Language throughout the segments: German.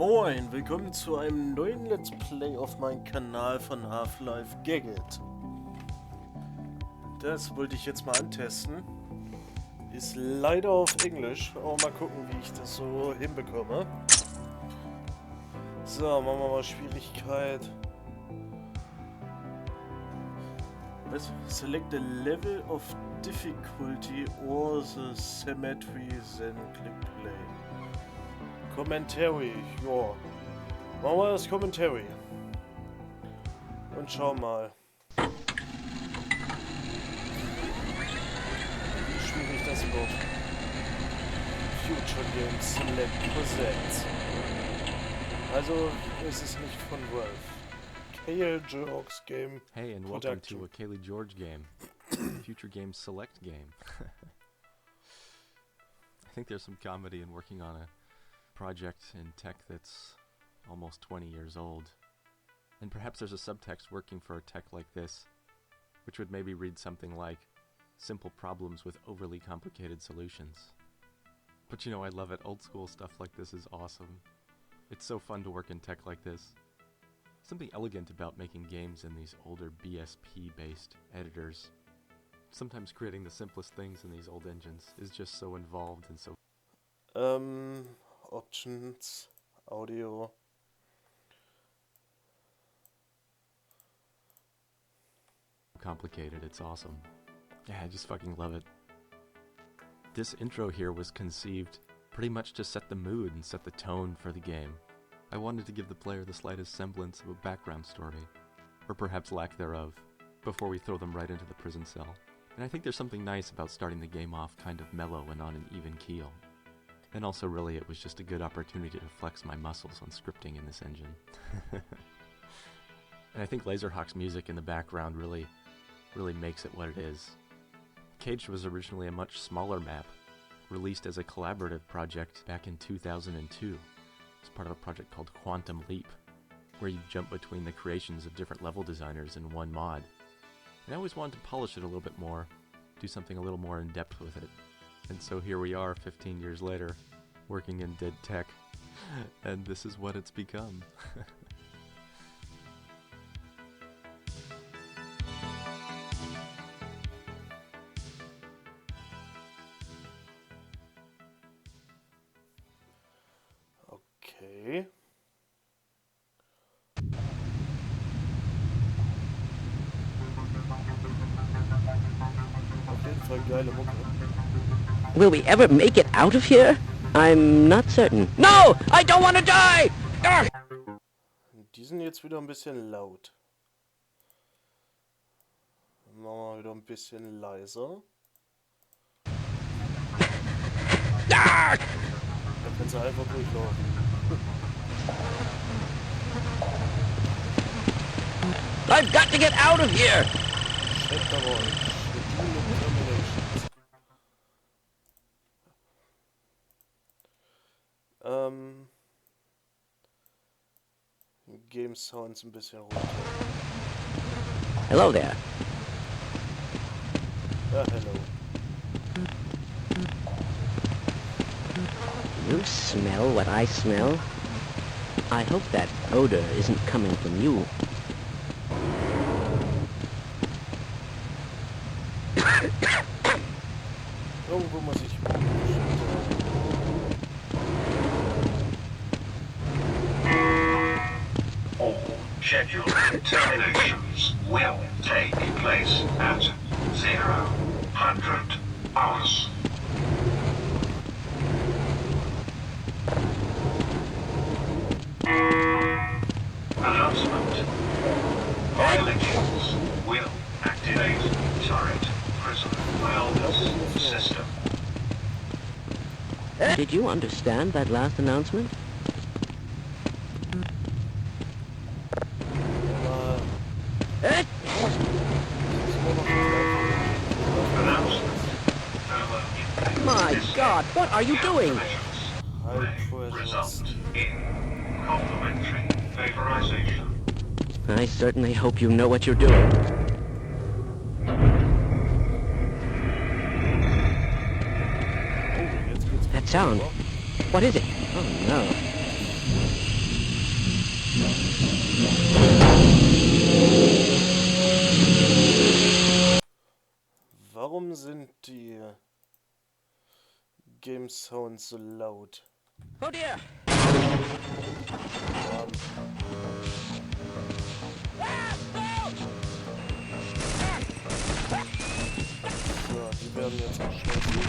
Moin, willkommen zu einem neuen Let's Play auf meinem Kanal von Half-Life C.A.G.E.D. Das wollte ich jetzt mal antesten. Ist leider auf Englisch, aber mal gucken, wie ich das so hinbekomme. So, machen wir mal Schwierigkeit. Was? Select a level of difficulty or the symmetry, then click play. Commentary, ja. Machen wir das Commentary. Und schau mal. Wie schwierig das wird. Future Games Select Presents. Also ist es nicht von Wolf. Cayle George's Game. Hey, and welcome to a Cayle George game. Future Games Select game. I think there's some comedy in working on a project in tech that's almost 20 years old. And perhaps there's a subtext working for a tech like this, which would maybe read something like, simple problems with overly complicated solutions. But you know, I love it. Old school stuff like this is awesome. It's so fun to work in tech like this. Something elegant about making games in these older BSP-based editors. Sometimes creating the simplest things in these old engines is just so involved and so... Options, audio. Complicated, it's awesome. Yeah, I just fucking love it. This intro here was conceived pretty much to set the mood and set the tone for the game. I wanted to give the player the slightest semblance of a background story, or perhaps lack thereof, before we throw them right into the prison cell. And I think there's something nice about starting the game off kind of mellow and on an even keel. And also really it was just a good opportunity to flex my muscles on scripting in this engine. And I think Lazerhawk's music in the background really makes it what it is. C.A.G.E.D was originally a much smaller map, released as a collaborative project back in 2002. It's part of a project called Quantum Leap, where you jump between the creations of different level designers in one mod. And I always wanted to polish it a little bit more, do something a little more in-depth with it. And so here we are 15 years later, working in dead tech, and this is what it's become. Okay. Auf jeden Fall geile Mucke. Will we ever make it out of here? I'm not certain. No! I don't want to die! Arr! Die sind jetzt wieder ein bisschen laut. Machen wir wieder ein bisschen leiser. Arr! Da kannst du einfach durchlaufen. I've got to get out of here! Chapter 1. Schedule Terminations. Game Sounds ein bisschen runter. Hello there. Ja, hello. You smell what I smell? I hope that odor isn't coming from you. Irgendwo muss ich... All scheduled terminations will take place at 00:00 hours. Announcement. Violations will activate turret prison wellness system. Did you understand that last announcement? My God, what are you doing? Result in complementary vaporization. I certainly hope you know what you're doing. That sound. What is it? Oh no. Warum sind die Game Sounds so laut? Oh dear! So, die werden jetzt erschossen.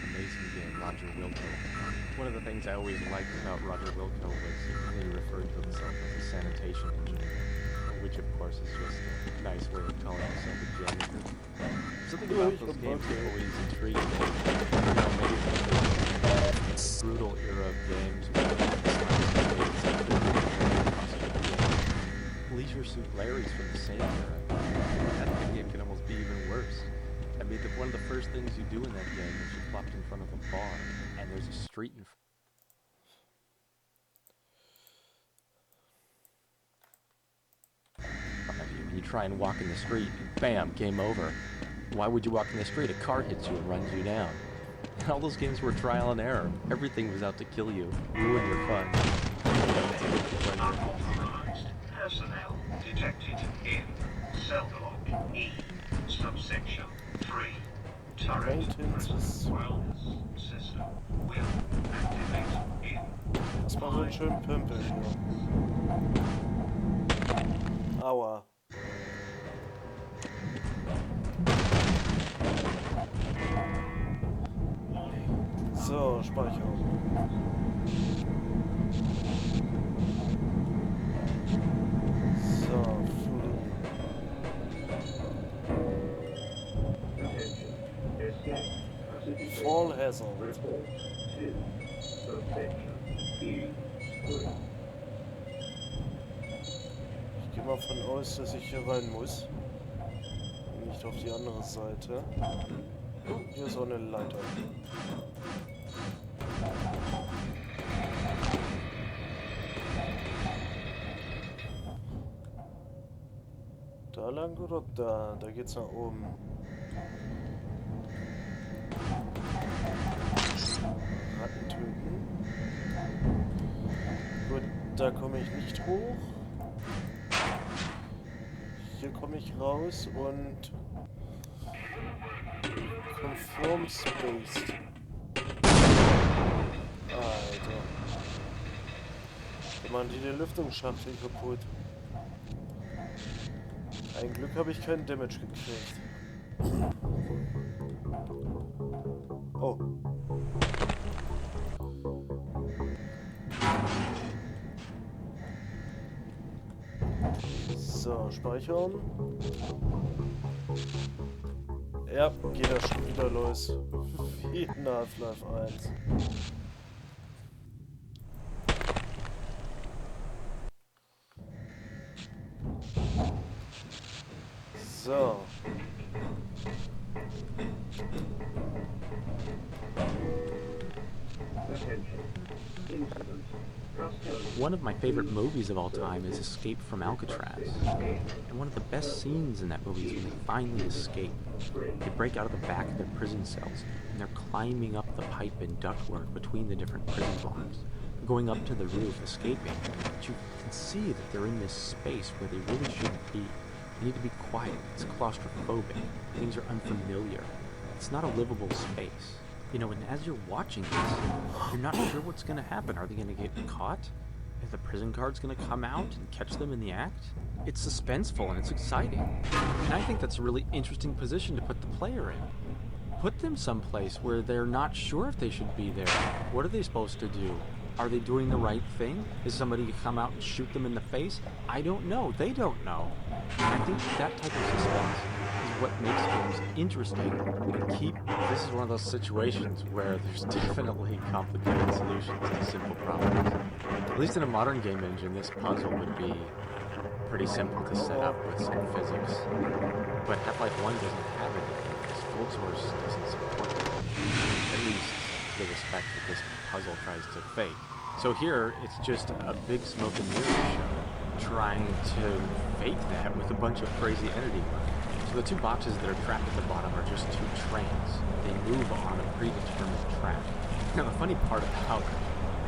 Amazing game, Roger Wilco. One of the things I always liked about Roger Wilco was he referred to himself as a sanitation engineer, which of course is just a nice way of calling himself a janitor. Something about those games that always intrigued me. You know, maybe the brutal era of games. Leisure Suit Larry's from the same era. That game can almost be even worse. I mean, one of the first things you do in that game is you're plopped in front of a bar, and there's a street in front of you, and you try and walk in the street, and bam, game over. Why would you walk in the street? A car hits you and runs you down. And all those games were trial and error. Everything was out to kill you, ruin your fun. Unauthorized personnel detected in cell block E, subsection 3. Turret wellness system will activate in. Das war so ein schön Pümpel hier. Aua. So, Speicherung. So, Fall Hazard. Ich gehe mal von aus, dass ich hier rein muss. Nicht auf die andere Seite. Hier ist auch eine Leiter. Da lang oder da? Da geht's nach oben. Ratten töten. Gut, da komme ich nicht hoch. Hier komme ich raus und Conform Spaced. Alter. Da machen die Lüftungsschachtel kaputt. Ein Glück habe ich keinen Damage gekriegt. Oh. So, speichern. Ja, geht das schon wieder los. Wie in Half-Life 1. So. One of my favorite movies of all time is Escape from Alcatraz. And one of the best scenes in that movie is when they finally escape. They break out of the back of their prison cells, and they're climbing up the pipe and ductwork between the different prison blocks, going up to the roof, escaping. But you can see that they're in this space where they really shouldn't be. They need to be quiet. It's claustrophobic. Things are unfamiliar. It's not a livable space. You know, and as you're watching this, you're not sure what's going to happen. Are they going to get caught? Is the prison guards going to come out and catch them in the act? It's suspenseful and it's exciting. And I think that's a really interesting position to put the player in. Put them someplace where they're not sure if they should be there. What are they supposed to do? Are they doing the right thing? Is somebody going to come out and shoot them in the face? I don't know. They don't know. And I think that type of suspense is what makes games interesting and this is one of those situations where there's definitely complicated solutions to simple problems. At least in a modern game engine, this puzzle would be pretty simple to set up with some physics. But Half-Life 1 doesn't have it. This full source doesn't support it. At least to the respect that this puzzle tries to fake. So here, it's just a big smoke and mirrors show trying to fake that with a bunch of crazy entity markings. So the two boxes that are trapped at the bottom are just two trains. They move on a predetermined track. Now the funny part about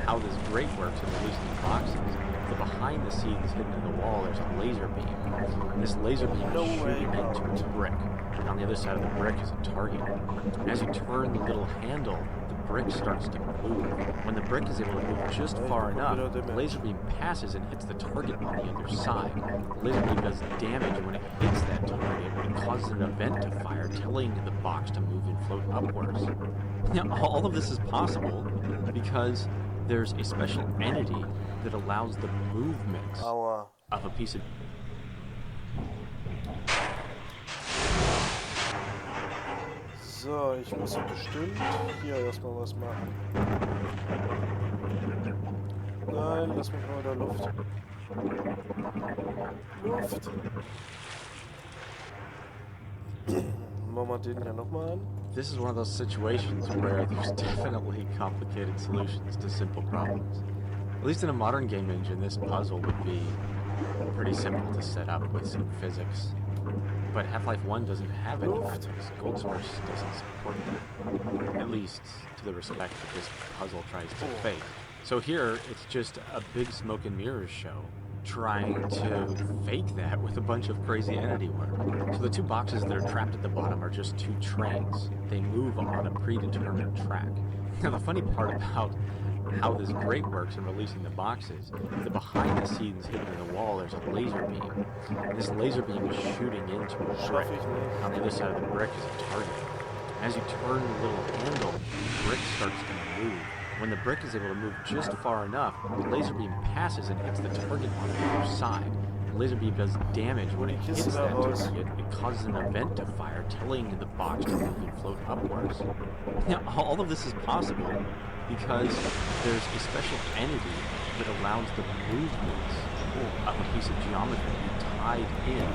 how this grate works in releasing the boxes, the behind the scenes hidden in the wall, there's a laser beam. And this laser beam is shooting into a brick. And on the other side of the brick is a target. And as you turn the little handle, the brick starts to move. When the brick is able to move just far enough, the laser beam passes and hits the target on the other side. The laser beam does damage, and when it hits that target, it causes an event to fire, telling the box to move and float upwards. Now, all of this is possible because there's a special entity that allows the movement Aua. of a piece of... So, ich muss bestimmt hier erstmal was machen. Nein, lass mich mal in der Luft. Luft! Machen wir den hier nochmal an. This is one of those situations where there's definitely complicated solutions to simple problems. At least in a modern game engine, this puzzle would be pretty simple to set up with some physics. But Half-Life 1 doesn't have any physics. Gold Source doesn't support that. At least to the respect that this puzzle tries to fake. So here, it's just a big smoke and mirrors show, trying to fake that with a bunch of crazy entity work. So the two boxes that are trapped at the bottom are just two trains. They move on a predetermined track. Now the funny part about how this grate works in releasing the boxes, the behind the scenes hidden in the wall, there's a laser beam. And this laser beam is shooting into a brick. On the other side of the brick is a target. As you turn the little handle, the brick starts to move. When the brick is able to move just far enough, the laser beam passes and hits the target on the other side. The laser beam does damage. When it hits that target, it causes an event to fire, telling the box to move and float upwards. Now, all of this is possible because there's a special entity that allows the movement of a piece of geometry to be tied in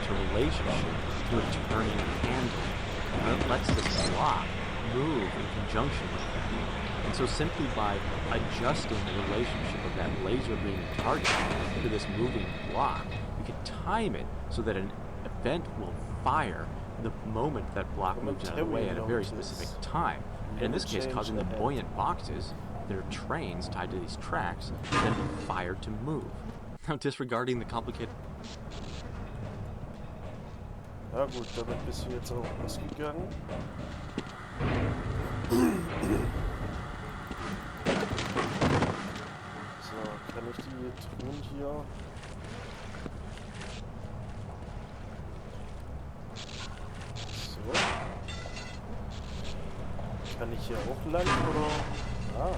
to relationship to a turning handle. And it lets this block move in conjunction with that. And so simply by adjusting the relationship of that laser beam target to this moving block, we can time it so that an event will fire the moment that block moves out of the way at a very specific time. And in this case, causing the buoyant boxes, that are trains tied to these tracks, then fired to move. Now, disregarding the complicated... Ja gut, damit bist du jetzt auch ausgegangen. So, kann ich die Truhen hier... So. Kann ich hier auch landen, oder? Ah.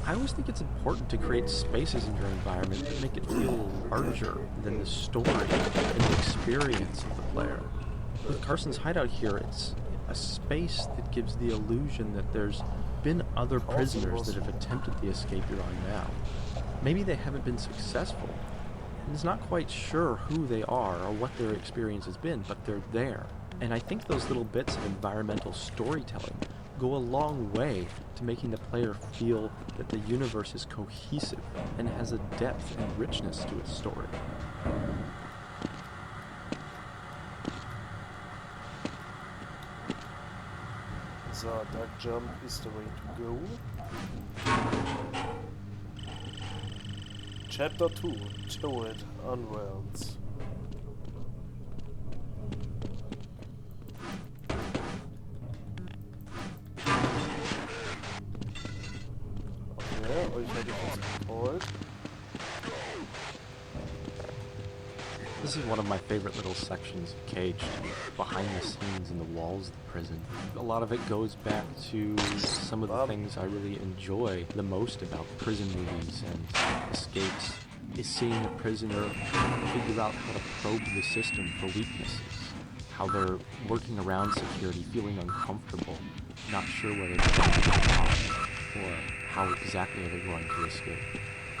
I always think it's important to create spaces in your environment that make it feel larger than the story and the experience of the player. With Carson's hideout here, it's a space that gives the illusion that there's been other prisoners that have attempted the escape you're on now. Maybe they haven't been successful, and it's not quite sure who they are or what their experience has been, but they're there. And I think those little bits of environmental storytelling go a long way to making the player feel that the universe is cohesive and has a depth and richness to its story. So, that jump is the way to go. Chapter 2, Toward Unworlds. Okay, euch habe ich jetzt gecallt. This is one of my favorite little sections of C.A.G.E.D, behind the scenes in the walls of the prison. A lot of it goes back to some of the things I really enjoy the most about prison movies and escapes, is seeing the prisoner figure out how to probe the system for weaknesses, how they're working around security, feeling uncomfortable, not sure whether they're going to get caught, or how exactly are they going to escape.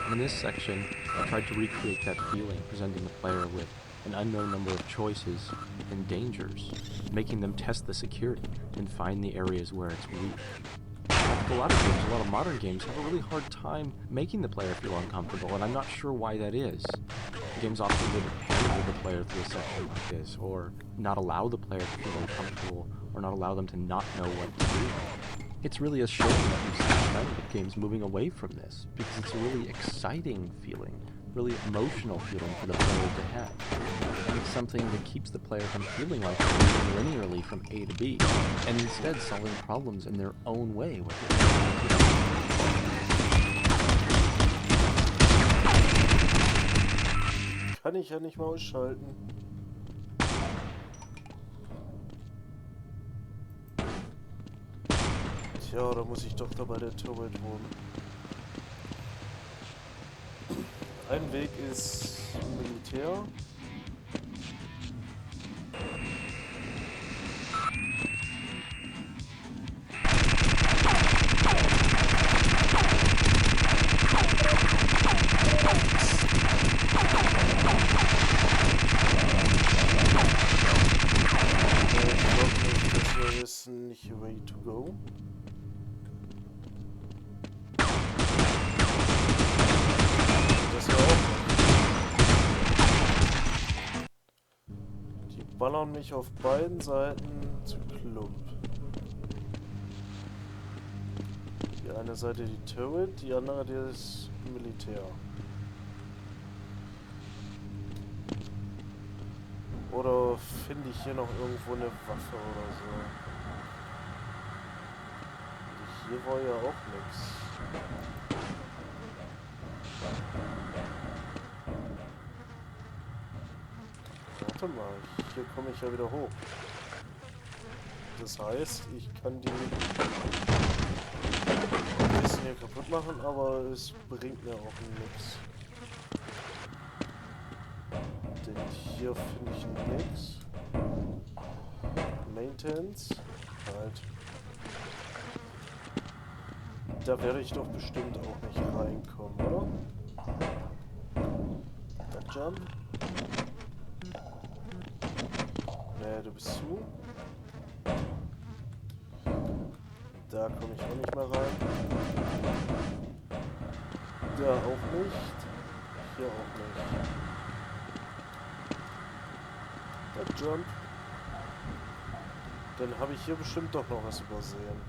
And in this section, I tried to recreate that feeling, presenting the player with an unknown number of choices and dangers, making them test the security and find the areas where it's weak. A lot of games, a lot of modern games, have a really hard time making the player feel uncomfortable, and I'm not sure why that is. Games often live pull the player through a section like this, or not allow the player to feel uncomfortable, or not allow them to not know what to do. It's really a shame that you see competitive games moving away from this, because it's a really exciting feeling, really emotional feeling for the player to have. And it's something that keeps the player from feeling like they're moving linearly from A to B, and instead solving problems in their own way with it. Kann ich ja nicht mal ausschalten. Tja, da muss ich doch da bei der Turret wohnen. Ein Weg ist Militär. Nicht way to go. Das ja auch. Die ballern mich auf beiden Seiten zu Klump. Die eine Seite die Turret, die andere das Militär. Oder finde ich hier noch irgendwo eine Waffe oder so? Hier war ja auch nichts. Warte mal, hier komme ich ja wieder hoch. Das heißt, ich kann die ein bisschen hier kaputt machen, aber es bringt mir auch nichts. Denn hier finde ich nichts. Maintenance. Halt. Da werde ich doch bestimmt auch nicht reinkommen, oder? Da Jump. Nee, du bist zu. Da komme ich auch nicht mehr rein. Da auch nicht. Hier auch nicht. Da Jump. Dann habe ich hier bestimmt doch noch was übersehen.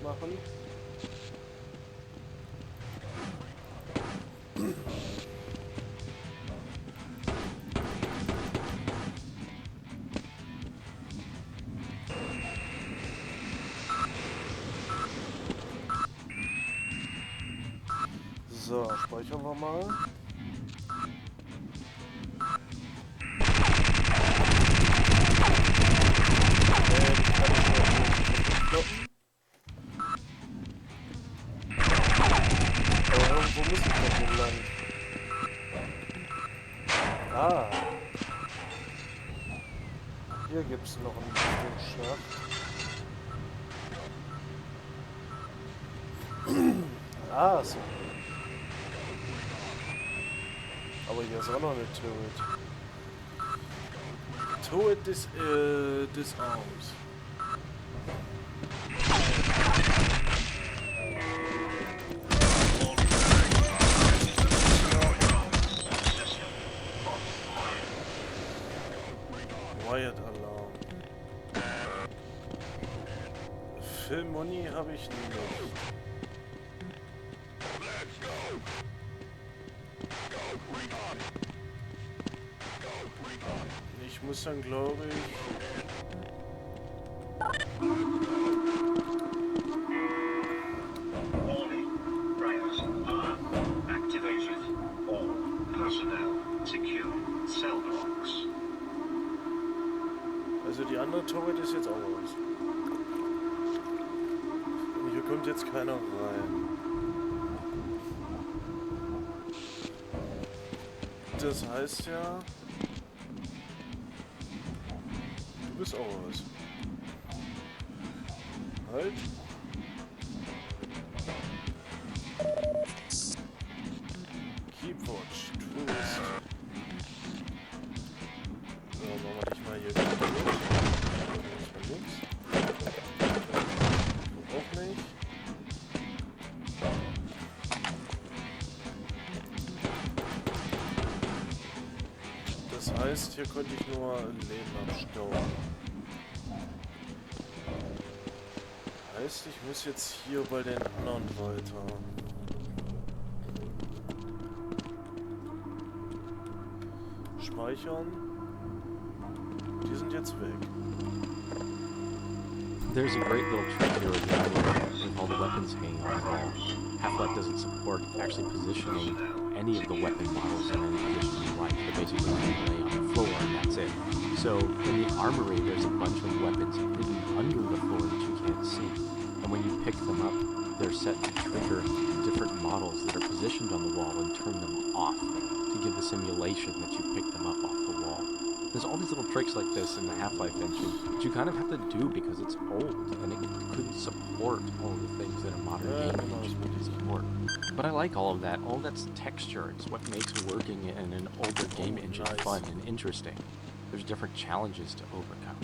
Machen. So, speichern wir mal. Hier gibt es noch einen Schacht. Ah, so. Aber hier ist auch noch eine Turret. Turret disarmed. Riot Alarm. Filmmoney habe ich nicht. Ich muss dann, glaube ich... Also die andere Turret ist jetzt auch aus. Und hier kommt jetzt keiner rein. Das heißt ja... Du bist auch aus. Halt. Keep watch. Twist. So, machen wir dich mal hier wieder durch. Auch nicht. Das heißt, hier konnte ich nur Leben abstauben. Heißt, ich muss jetzt hier bei den anderen weiter. Speichern. Die sind jetzt weg. There's a great little trick here with all the weapons hanging on the wall. Half-Life doesn't support actually positioning any of the weapon models in any position you like. They basically lay on the floor and that's it. So in the armory, there's a bunch of weapons hidden under the floor that you can't see. And when you pick them up, they're set to trigger different models that are positioned on the wall and turn them off to give the simulation that you picked them up off the wall. There's all these little tricks like this in the Half-Life engine that you kind of have to do because it's old and it couldn't support all the things that a modern game engine can support. But I like all of that. All that's texture. It's what makes working in an older game engine fun and interesting. There's different challenges to overcome.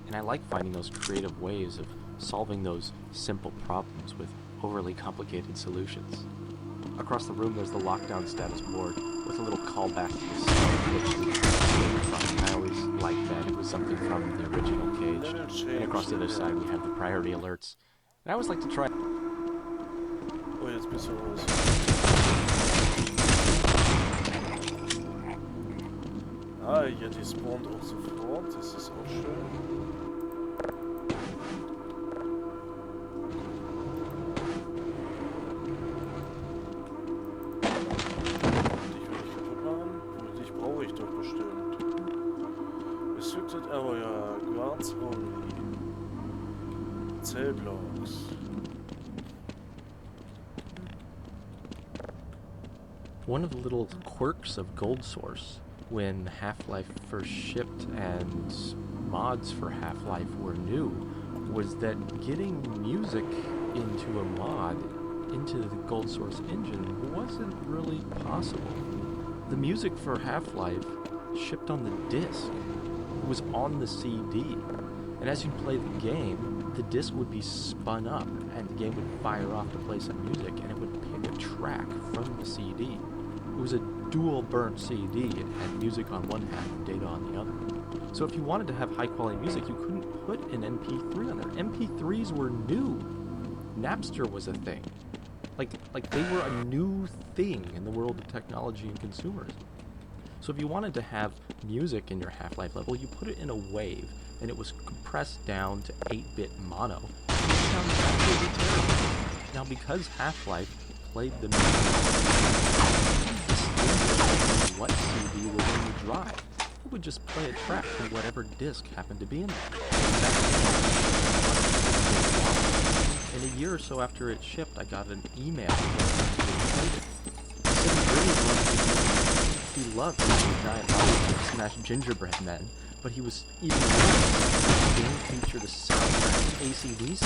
And I like finding those creative ways of solving those simple problems with overly complicated solutions. Across the room there's the lockdown status board with a little callback to the song. I always liked that. It was something from the original C.A.G.E.D. And across the other side we have the priority alerts. And I always like to try... Oh, jetzt bist du raus. Ah, ja, die spawnt auch sofort. Das ist auch schön. One of the little quirks of Gold Source when Half-Life first shipped and mods for Half-Life were new was that getting music into a mod into the Gold Source engine wasn't really possible. The music for Half-Life shipped on the disc. It was on the CD. And as you play the game, the disc would be spun up and the game would fire off to play some music and it would pick a track from the CD. It was a dual burnt CD. It had music on one half and data on the other. So if you wanted to have high quality music, you couldn't put an MP3 on there. MP3s were new. Napster was a thing. Like they were a new thing in the world of technology and consumers. So if you wanted to have music in your Half-Life level, you put it in a wave, and it was compressed down to 8-bit mono. It sounded absolutely terrible. Now because Half-Life played the music, what CD was in the drive, it would just play a track from whatever disc happened to be in there. And a year or so after it shipped, I got an email. He loved the giant smashed gingerbread men, but he was even more. The game featured a soundtrack to AC/DC.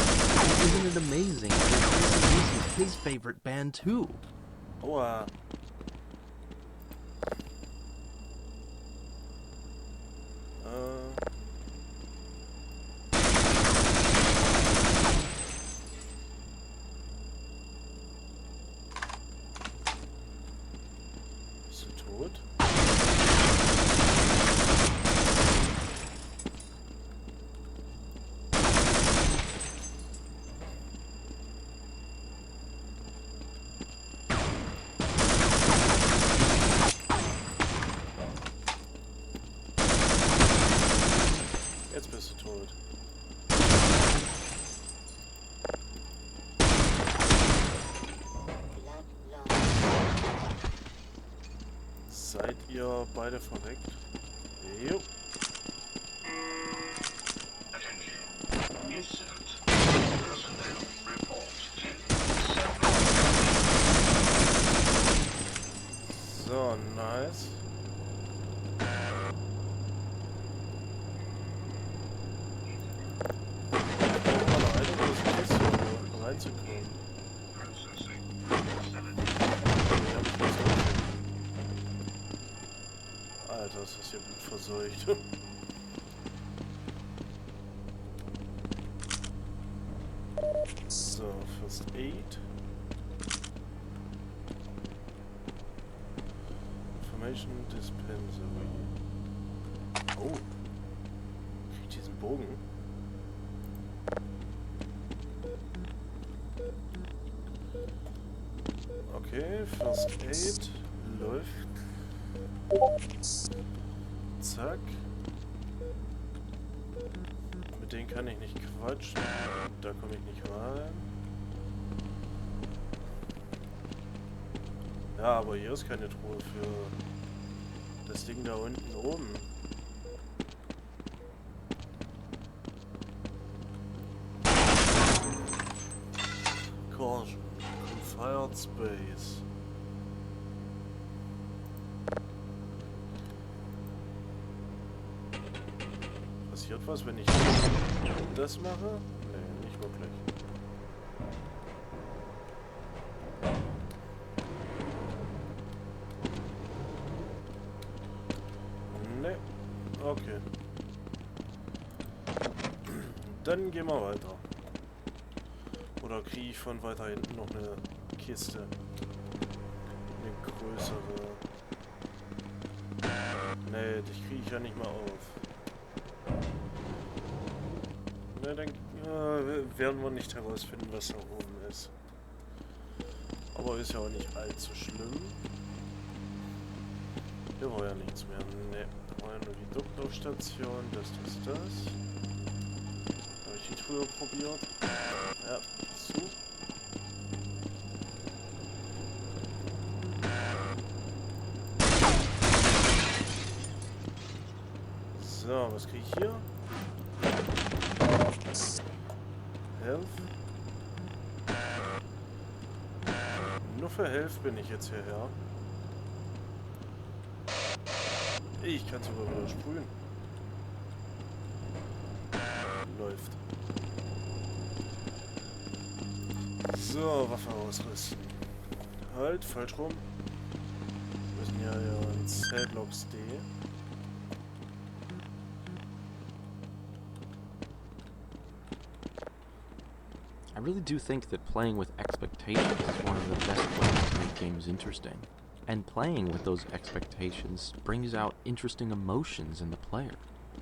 Isn't it amazing that AC/DC is his favorite band too? Wow. Seid ihr beide verreckt? Jo. So, nice. Reinzukommen. Alter, ist das hier blutverseucht. So, First Aid. Information Dispensary. Oh. Krieg ich diesen Bogen? Okay, First Aid läuft. Zack. Mit denen kann ich nicht quatschen. Da komme ich nicht rein. Ja, aber hier ist keine Truhe für das Ding da unten oben. Caution. Confined Space. Passiert was, wenn ich das mache? Nee, nicht wirklich. Nee. Okay. Dann gehen wir weiter. Oder kriege ich von weiter hinten noch eine Kiste? Eine größere. Nee, dich kriege ich ja nicht mal auf. Ne, dann werden wir nicht herausfinden, was da oben ist. Aber ist ja auch nicht allzu schlimm. Hier war ja nichts mehr. Ne, da war ja nur die Doktorstation. Das. Habe ich die früher probiert? Ja, zu. So, was kriege ich hier? Health. Nur für Health bin ich jetzt hierher. Ich kann sogar wieder sprühen. Läuft. So, Waffe ausrüsten. Halt, falsch rum. Wir müssen ja ins Zeitlogs D. I really do think that playing with expectations is one of the best ways to make games interesting. And playing with those expectations brings out interesting emotions in the player.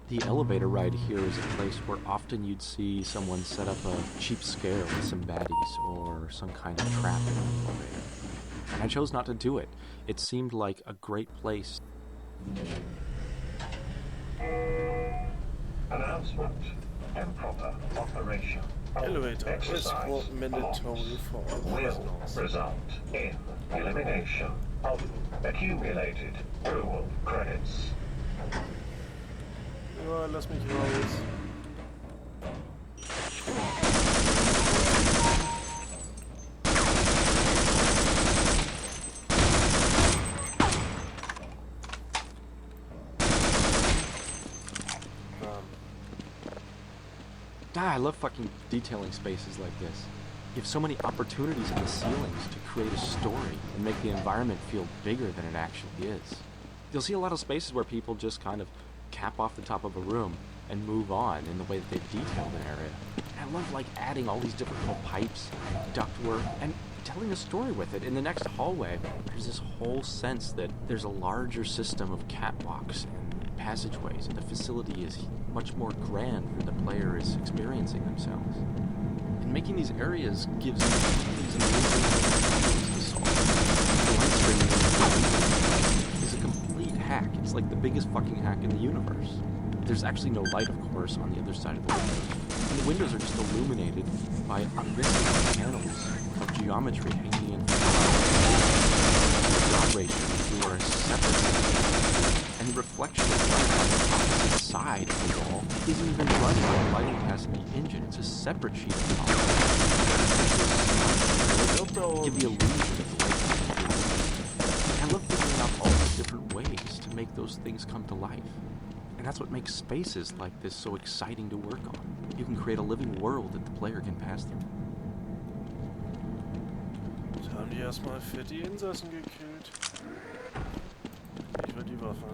The elevator ride here is a place where often you'd see someone set up a cheap scare with some baddies or some kind of trap in the elevator. And I chose not to do it. It seemed like a great place. Announcement. Improper operation. Elevator is for mandatory for all Will prisoners. result in elimination of accumulated rule credits. Ja, lass mich raus. I love fucking detailing spaces like this. You have so many opportunities in the ceilings to create a story and make the environment feel bigger than it actually is. You'll see a lot of spaces where people just kind of cap off the top of a room and move on in the way that they've detailed an area. And I love like adding all these different little pipes, ductwork, and telling a story with it. In the next hallway, there's this whole sense that there's a larger system of catwalks and passageways, and the facility is much more grand than the player is experiencing themselves. And making these areas gives you these amazing problems to solve. The light streaming is a complete hack. It's like the biggest fucking hack in the universe. There's actually no light, of course, on the other side of the windows. And the windows are just illuminated by unmissing panels of geometry hanging in the ratio are separate. And the reflection of light on the opposite side of the wall isn't even run by the lighting pass in the engine. It's a separate sheet of power. Give the illusion of the light. I love figuring out all the different ways to make those things come to life. And that's what makes spaces like this so exciting to work on. You can create a living world that the player can pass through. Jetzt haben die erstmal für die Insassen gekillt. Nicht für die Waffe.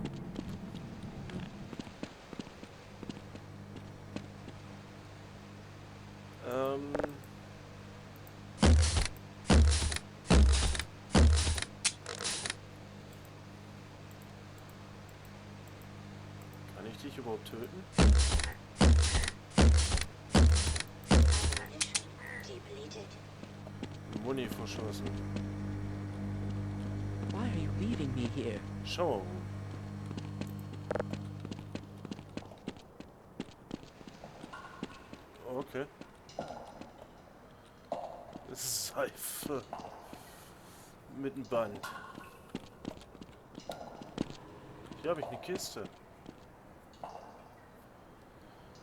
Kann ich ich dich überhaupt töten? Muni verschossen. Why are you leaving me here? Schau. Okay. Seife. Mit einem Band. Hier habe ich eine Kiste.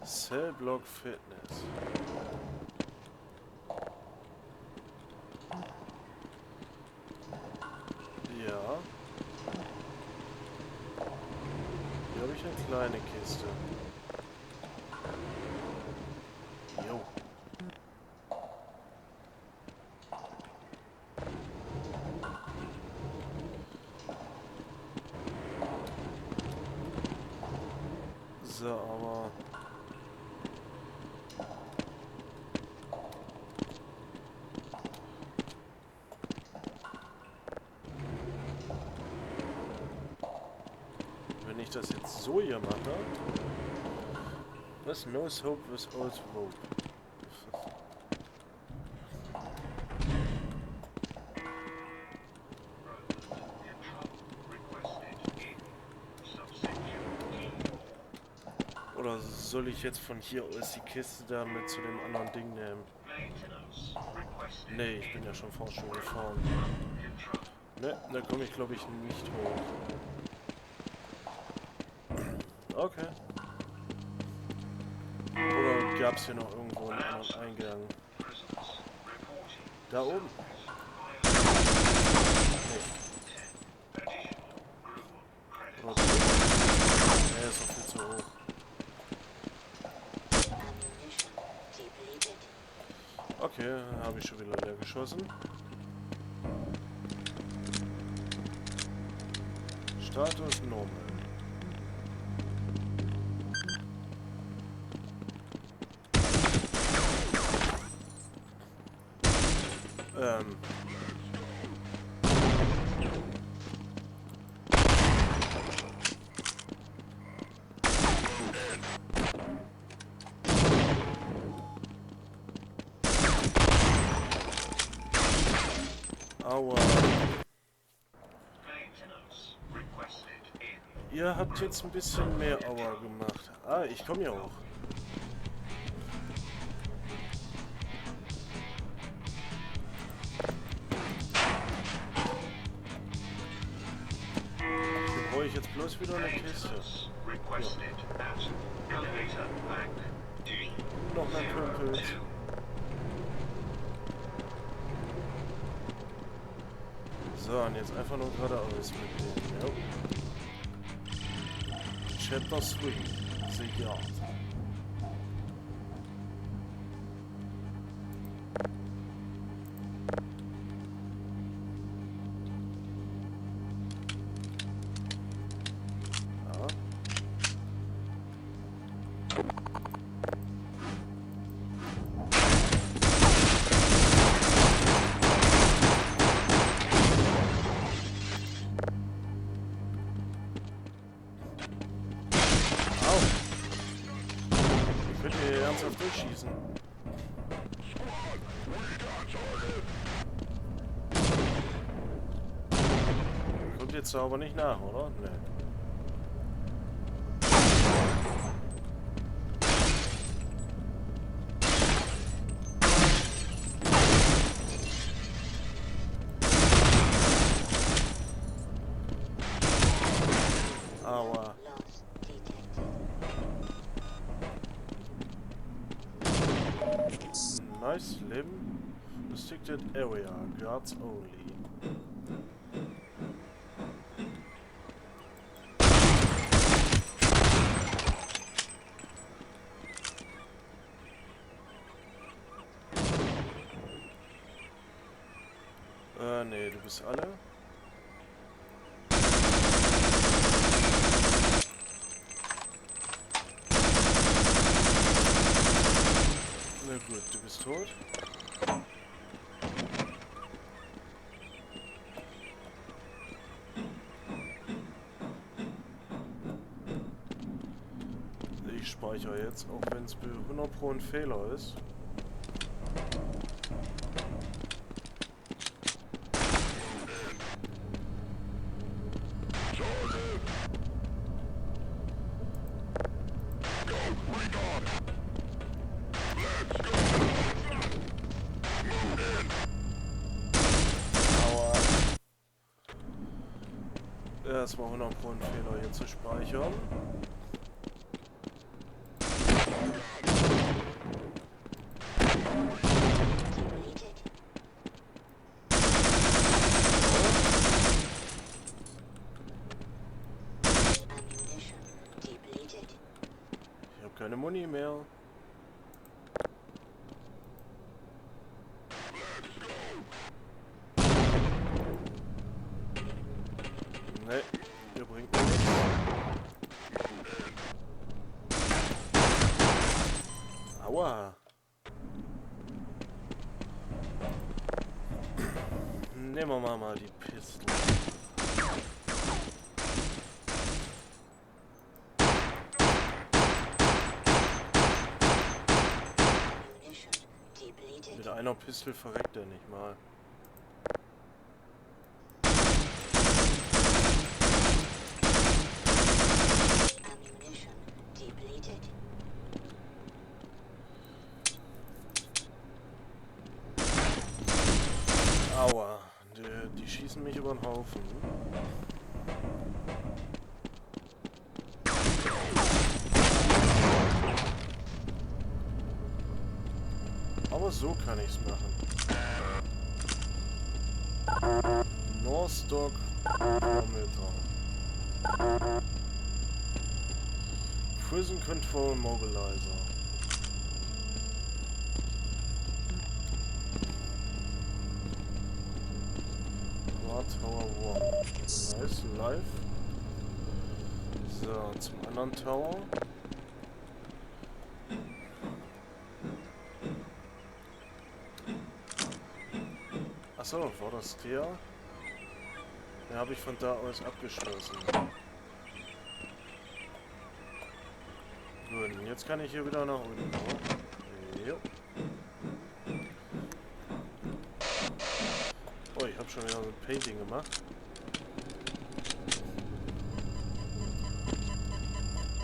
Cellblock Fitness. Ja. Hier habe ich eine kleine Kiste. Jo. So, aber... Wenn ich das jetzt so hier mache... Was? No hope without hope. Oder soll ich jetzt von hier aus die Kiste da mit zu dem anderen Ding nehmen? Nee, ich bin ja schon vorher schon gefahren. Ne, da komme ich glaube ich nicht hoch. Okay. Oder gab es hier noch irgendwo einen anderen Eingang? Da oben? Nee. Oder nee, ist doch viel zu hoch. Okay, habe ich schon wieder leer geschossen. Status normal. Aua. Ihr habt jetzt ein bisschen mehr Aua gemacht. Ah, ich komme ja auch. Hier brauche ich jetzt bloß wieder eine Kiste. Ja. Noch ein Kumpel. So, und jetzt einfach nur geradeaus mit dem. Ja. Chapter 3. C.A.G.E.D. Durchschießen. Kommt jetzt aber nicht nach, oder? Nee. Aua. Nice, Leben. Restricted area, guards only. Nee, du bist alle. Na gut, du bist tot. speichere jetzt, auch wenn es 100 Pro ein Fehler ist. Es war 100 Pro ein Fehler hier zu speichern. Ich habe keine Muni mehr. Nee, ihr bringt mir nichts. Aua. Nehmen wir mal die Pistole. Mit einer Pistole verreckt er nicht mal. Aua, die schießen mich über den Haufen. Aber so kann ich's machen. Norstock Barometer. Prison Control Mobilizer. Tower 1. Nice, live. So, zum anderen Tower. Achso, war das der? Den habe ich von da aus abgeschlossen. Gut, und jetzt kann ich hier wieder nach unten. Jo. Oh, ich habe schon wieder so ein Painting gemacht.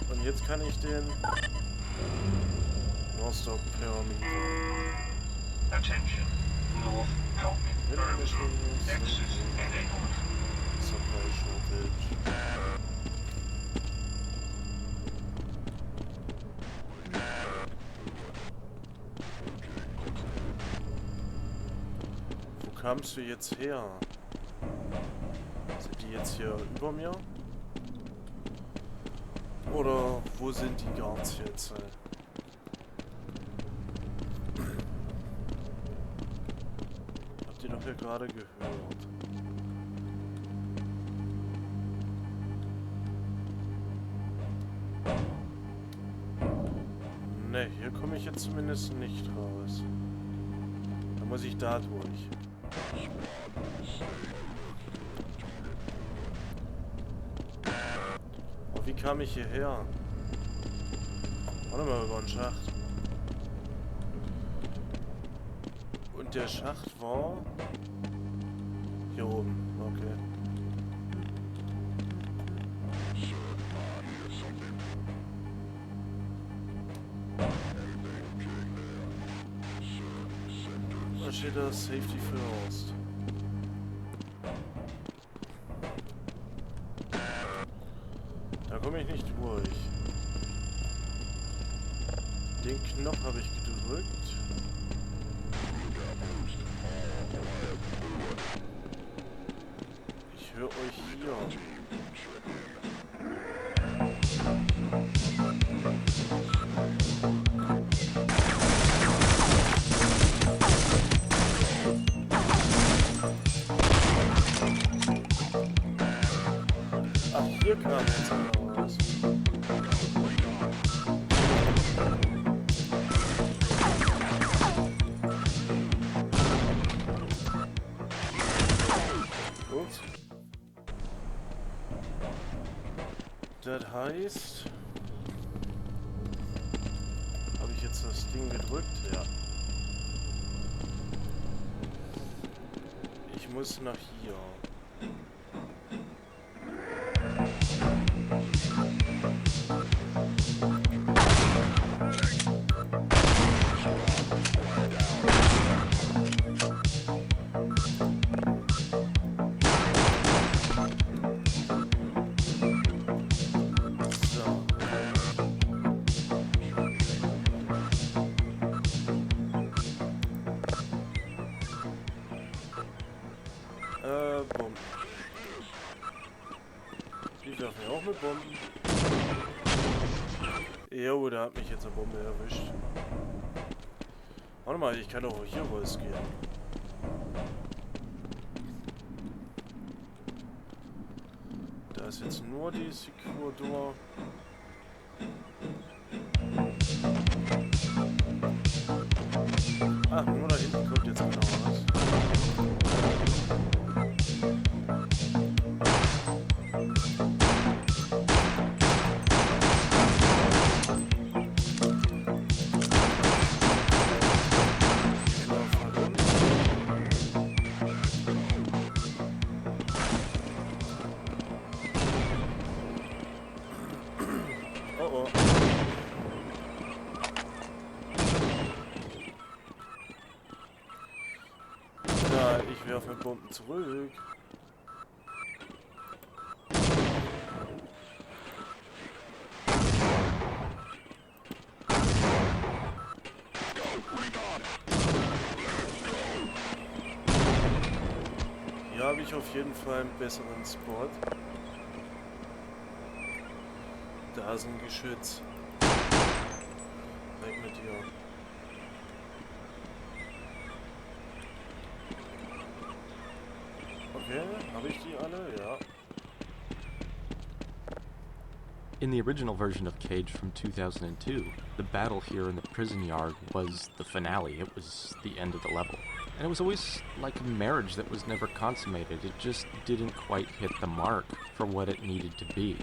Und jetzt kann ich den Norstock Pyramid. Attention, North Helmet Pyramid. Exit enabled. Supply shortage. Wo kamst du jetzt her? Sind die jetzt hier über mir? Oder wo sind die Guards jetzt? Habt ihr doch hier gerade gehört. Ne, hier komme ich jetzt zumindest nicht raus. Da muss ich da durch. Aber wie kam ich hierher? Warte mal, über einen Schacht. Und der Schacht war hier oben. Okay. Da steht da Safety First. Da komme ich nicht durch. Den Knopf habe ich gedrückt. Ich höre euch hier. Ach, hier kam jetzt einer raus. Gut. Das heißt... schon gedrückt? Ja. Ich muss nach hier. Bomben. Die werfen ja auch mit Bomben. Jo, da hat mich jetzt eine Bombe erwischt. Warte mal, ich kann auch hier rausgehen. Da ist jetzt nur die Secure Door. Ah, nur da hinten kommt jetzt genau was. Ich werfe mit Bomben zurück. Hier habe ich auf jeden Fall einen besseren Spot. Da ist ein Geschütz. Weg mit dir. Okay, habe ich die alle? Ja. In the original version of C.A.G.E.D from 2002, the battle here in the prison yard was the finale. It was the end of the level. And it was always like a marriage that was never consummated. It just didn't quite hit the mark for what it needed to be.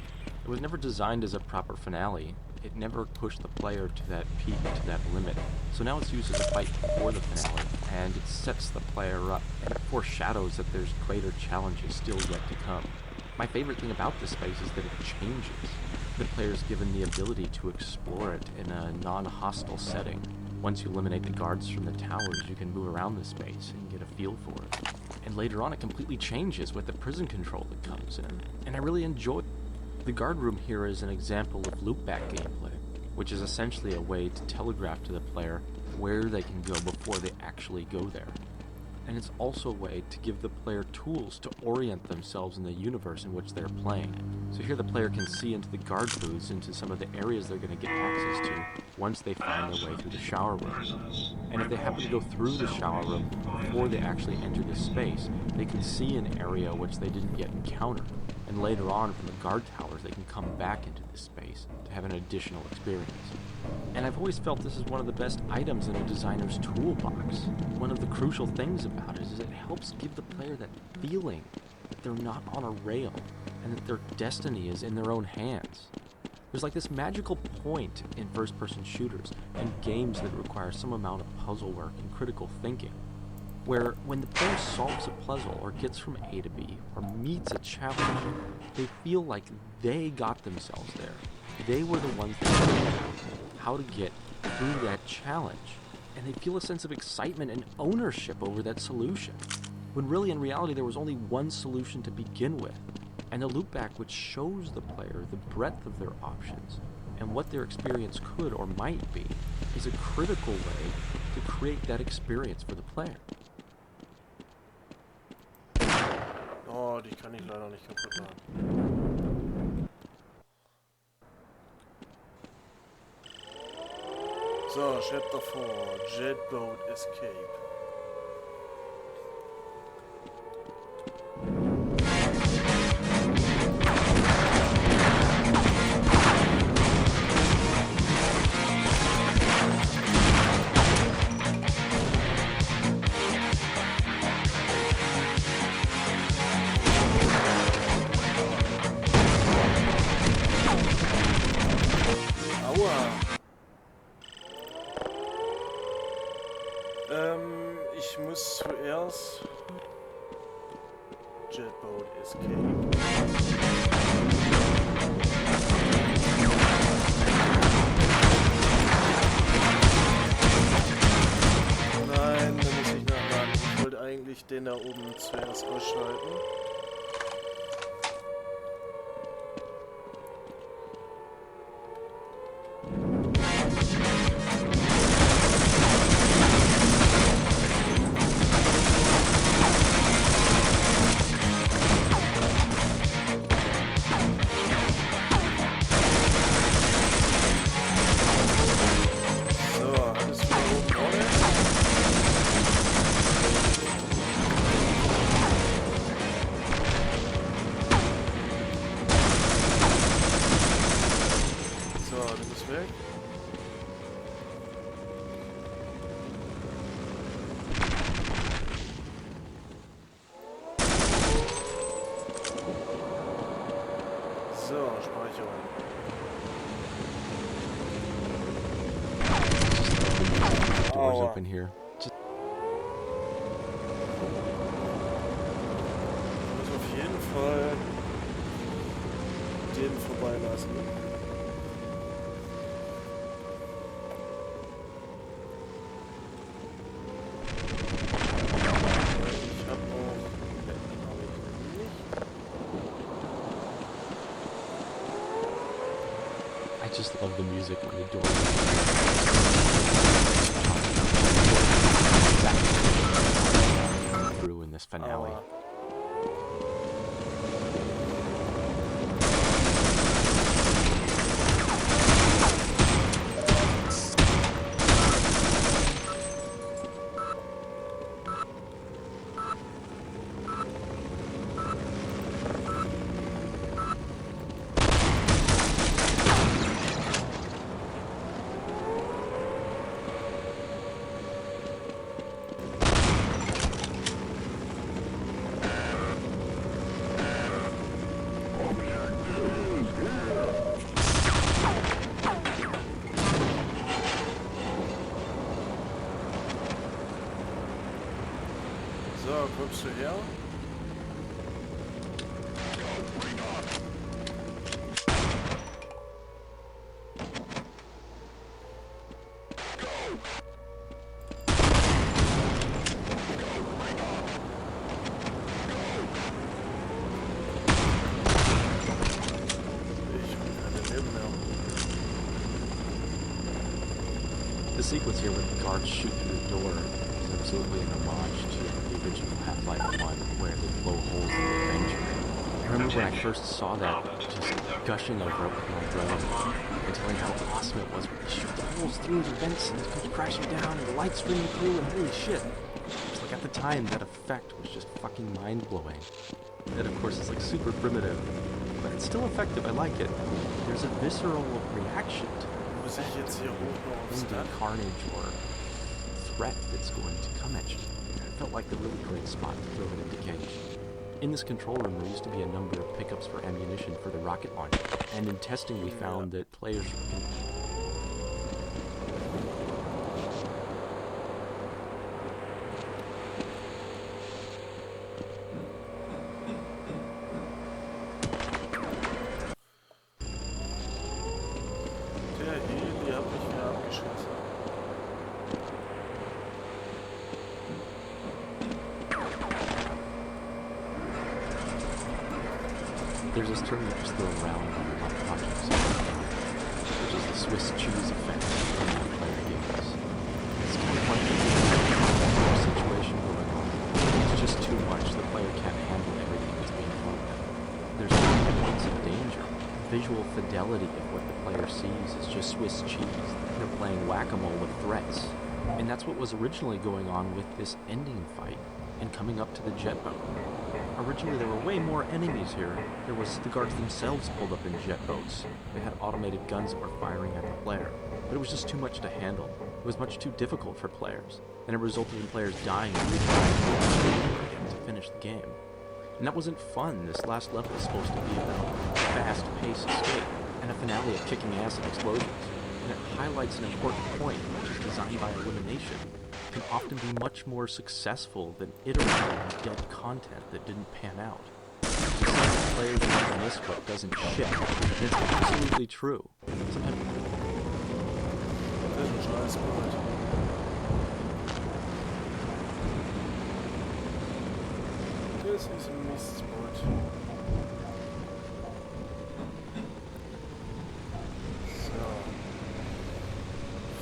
It was never designed as a proper finale. It never pushed the player to that peak, to that limit. So now it's used as a fight before the finale, and it sets the player up, and it foreshadows that there's greater challenges still yet to come. My favorite thing about this space is that it changes. The player's given the ability to explore it in a non-hostile setting. Once you eliminate the guards from the towers, you can move around the space and get a feel for it. And later on, it completely changes with the prison control that comes in, and I really enjoy it. The guard room here is an example of loopback gameplay, which is essentially a way to telegraph to the player where they can go before they actually go there. And it's also a way to give the player tools to orient themselves in the universe in which they're playing. So here the player can see into the guard booths, into some of the areas they're going to get access to once they find their way through the shower room. And if they happen to go through the shower room before they actually enter this space, they can see an area which they didn't yet encounter. And later on from the guard towers, they can come back into this space to have an additional experience. And I've always felt this is one of the best items in a designer's toolbox. One of the crucial things about it is it helps give the player that feeling that they're not on a rail and that their destiny is in their own hands. There's like this magical point in first-person shooters and games that require some amount of puzzle work and critical thinking, where when the player solves a puzzle or gets from A to B or meets a challenge, they feel like they got themselves there. They were the ones that figured out how to get through that challenge, and they feel a sense of excitement and ownership over that solution, when really in reality there was only one solution to begin with. And the loopback, which shows the player the breadth of their options and what their experience could or might be, is a critical way to create that experience for the player. Oh, die kann ich leider nicht kaputt machen. So, Chapter 4, Jet Boat Escape. Escape. Nein, da muss ich nachladen. Ich wollte eigentlich den da oben zuerst ausschalten. Doors open here. Ich muss auf jeden Fall den vorbeilassen. Ich habe auch... I just love the music when the door through in this finale. So, kommst du her? The sequence here with the guards shoot through the door is absolutely an homage to the original Half-Life 1, where they blow holes in the Avenger. I remember when I first saw that, just gushing over it with my drone, and telling how awesome it was when they shoot the holes through the vents and it comes crashing down and the lights streaming through and holy shit. It's like at the time, that effect was just fucking mind-blowing. That of course is like super primitive, but it's still effective, I like it. There's a visceral reaction to it. Muss ich jetzt hier hoch noch aufs Into Dach? carnage or threat that's going to come at you. It felt like the really great spot to throw it into Cage. In this control room, there used to be a number of pickups for ammunition for the rocket launcher, and in testing we found that players can... Der Heli hat mich wieder abgeschossen. There's this term you just throw around on a lot of projects, which is the Swiss cheese effect in player games. It's kind of like a situation going on. It's just too much. The player can't handle everything that's being thrown at them. There's no points of danger. Visual fidelity of what the player sees is just Swiss cheese. They're playing whack-a-mole with threats. And that's what was originally going on with this ending fight and coming up to the jet boat. Originally, there were way more enemies here. There was the guards themselves pulled up in jet boats. They had automated guns that were firing at the player. But it was just too much to handle. It was much too difficult for players. And it resulted in players dying and retrying again to finish the game. And that wasn't fun. This last level is supposed to be about fast-paced escape and a finale of kicking ass and explosions. And it highlights an important point, which is designed by elimination. Can often be much more successful than iterating on dead content that didn't pan out. list what doesn't ship. And it's absolutely true. Sometimes Das ist ein Scheißbrot. Das ist ein Mistbrot. So.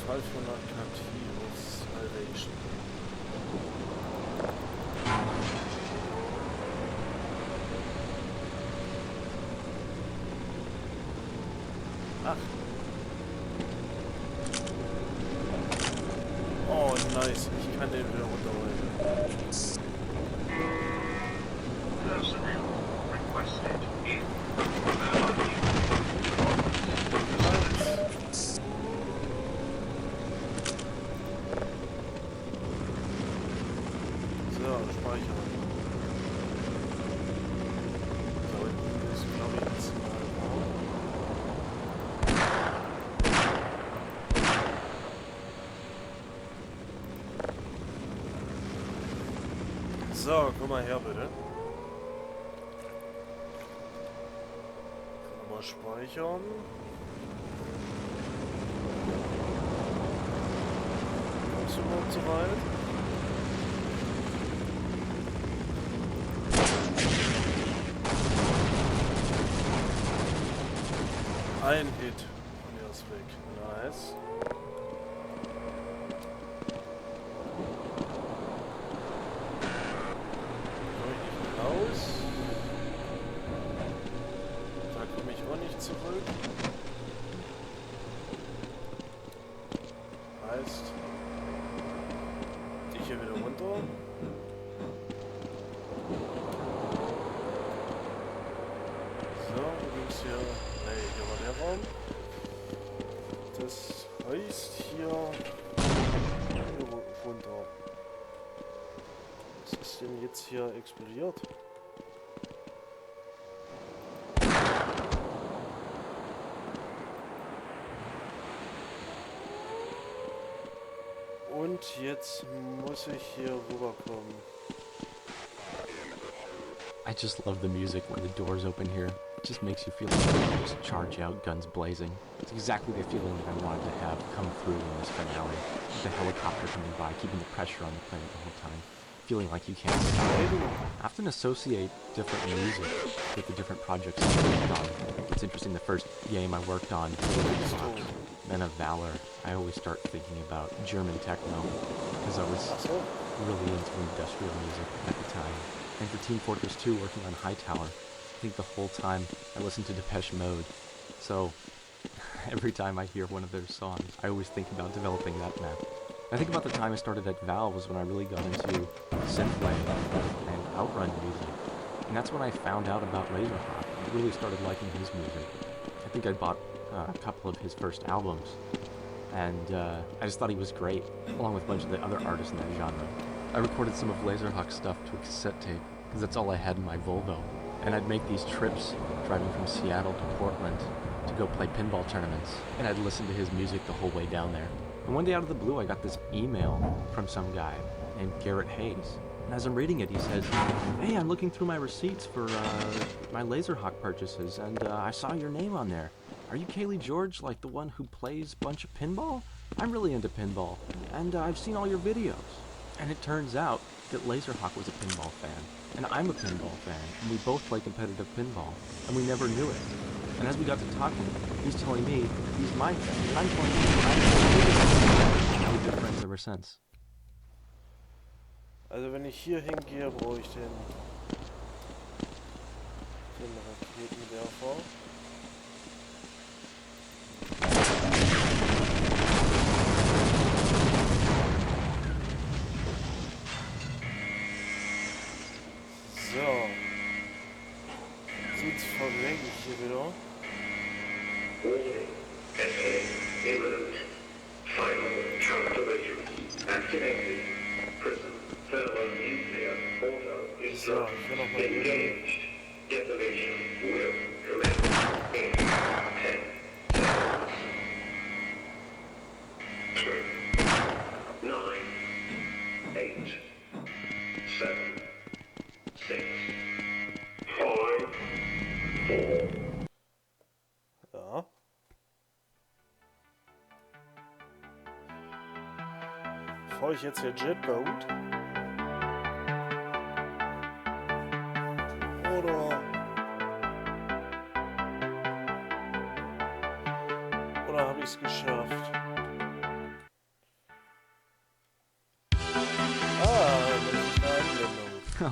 500 KT of Salvation. Ach. Oh, nice. Ich kann den wieder runterholen. Personnel requested in. So, speichern. Da unten ist, glaube ich, jetzt mal. So, komm mal her, bitte. Mal speichern. Kommst du überhaupt so weit? Ein Hit. Und er ist weg. Nice. Da komme ich auch nicht zurück. Heißt, dich hier wieder runter. So, du gingst hier. Nee, hier war der Raum. Das heißt hier runter. Was ist denn jetzt hier explodiert? Und jetzt muss ich hier rüberkommen. I just love the music when the doors open here. It just makes you feel like you can just charge out, guns blazing. It's exactly the feeling that I wanted to have come through in this finale. The helicopter coming by, keeping the pressure on the planet the whole time. Feeling like you can't stop. I often associate different music with the different projects I worked on. It's interesting, the first game I worked on, Men of Valor, I always start thinking about German techno, because I was really into industrial music at the time. And for Team Fortress 2, working on Hightower, I think the whole time I listened to Depeche Mode. So every time I hear one of their songs, I always think about developing that map. I think about the time I started at Valve was when I really got into synthwave and Outrun music. And that's when I found out about Lazerhawk. I really started liking his music. I think I bought a couple of his first albums. And I just thought he was great, along with a bunch of the other artists in that genre. I recorded some of Lazerhawk's stuff to a cassette tape, because that's all I had in my Volvo. And I'd make these trips, driving from Seattle to Portland, to go play pinball tournaments. And I'd listen to his music the whole way down there. And one day out of the blue, I got this email from some guy named Garrett Hayes. And as I'm reading it, he says, "Hey, I'm looking through my receipts for my Lazerhawk purchases, and I saw your name on there. Are you Cayle George, like the one who plays a bunch of pinball? I'm really into pinball, and I've seen all your videos." And it turns out that Lazerhawk was a pinball fan, and I'm a pinball fan, and we both play competitive pinball, and we never knew it. And as we got to talking, he's telling me he's my fan, and I'm telling him I'm his fan. And we've been friends ever since. Also wenn ich hier hingehe, brauche ich den Raketenwerfer. So. Sonst verrenke ich hier wieder. Warning. Escape imminent. Final countermeasure activated. Prison thermonuclear auto instruction engaged. Detonation will commence in 10 seconds. 9, 8, 7, 6, 5, Ja. Fahre ich jetzt hier Jetboat? Oder habe ich es geschafft?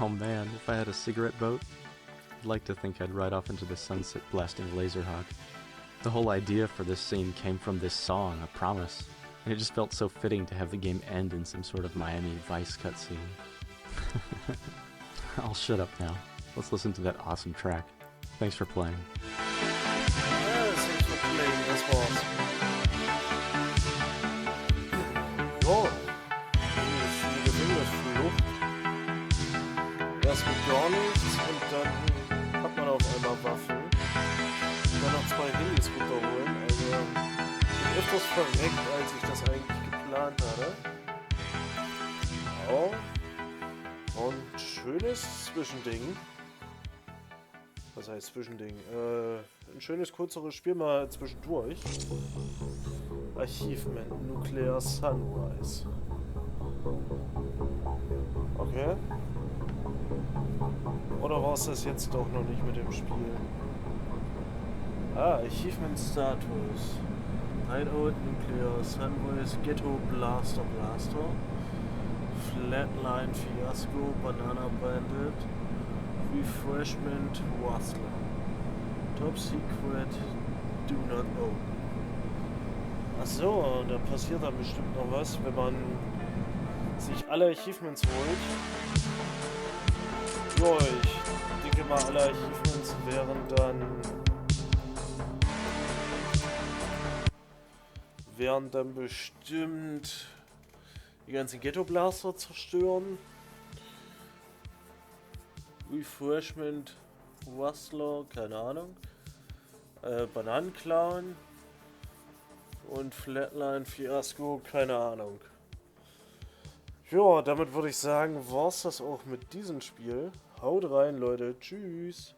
Oh man, if I had a cigarette boat, I'd like to think I'd ride off into the sunset blasting Lazerhawk. The whole idea for this scene came from this song, A Promise, and it just felt so fitting to have the game end in some sort of Miami Vice cutscene. I'll shut up now. Let's listen to that awesome track. Thanks for playing. Thanks for playing, das war's. Jo, Flucht. Erst mit gar nichts und dann hat man auf einmal Waffen. Dann noch 2 Handys runterholen. Also bin öfters verreckt, als ich das eigentlich geplant hatte. Ja. Und schönes Zwischending. Was heißt Zwischending? Ein schönes, kürzeres Spiel mal zwischendurch. Achievement Nuclear Sunrise. Okay. Oder war es das jetzt doch noch nicht mit dem Spiel? Ah, Achievement Status. Hideout Nuclear Sunrise, Ghetto Blaster. Flatline Fiasco, Banana Bandit, Refreshment Rustler. Top Secret, Do Not Open. Achso, da passiert dann bestimmt noch was, wenn man sich alle Achievements holt. Jo, ich denke mal, alle Achievements wären dann bestimmt die ganzen Ghetto-Blaster zerstören. Refreshment Rustler, keine Ahnung. Bananen klauen. Und Flatline Fiasco, keine Ahnung. Ja, damit würde ich sagen, war's das auch mit diesem Spiel. Haut rein, Leute. Tschüss.